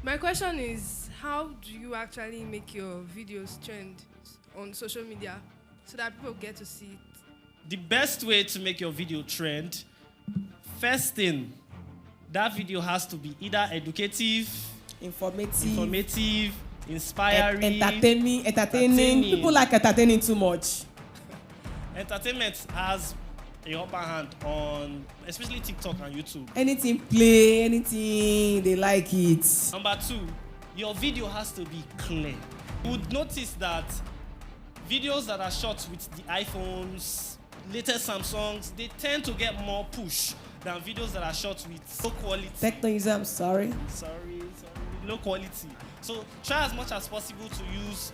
My question is, how do you actually make your videos trend on social media so that people get to see it? The best way to make your video trend, first thing, that video has to be either educative, informative, inspiring, entertaining. People like entertaining too much. Entertainment has a upper hand on especially TikTok and YouTube. Anything play, anything, they like it. Number 2, your video has to be clear. You would notice that videos that are shot with the iPhones, latest Samsungs, they tend to get more push than videos that are shot with low quality. Techno user, I'm sorry. Sorry, low quality. So try as much as possible to use,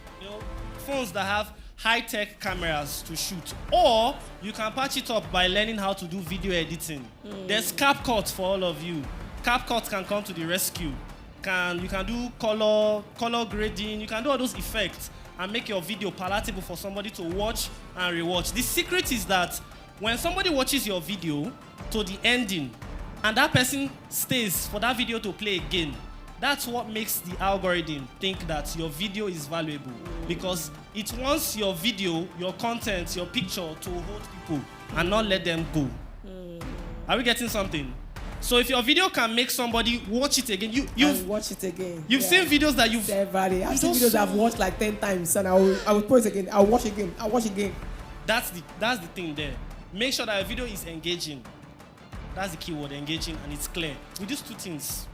phones that have high-tech cameras to shoot, or you can patch it up by learning how to do video editing. There's CapCut for all of you. CapCut can come to the rescue. You can do color grading. You can do all those effects and make your video palatable for somebody to watch and rewatch. The secret is that when somebody watches your video to the ending and that person stays for that video to play again, that's what makes the algorithm think that your video is valuable, because it wants your video, your content, your picture to hold people and not let them go. Are we getting something? So if your video can make somebody watch it again, you've watch it again. You've seen videos that you've I've seen videos I've watched like 10 times, and I will post again. I'll watch again. That's the thing there. Make sure that your video is engaging. That's the keyword, engaging, and it's clear. We do 2 things.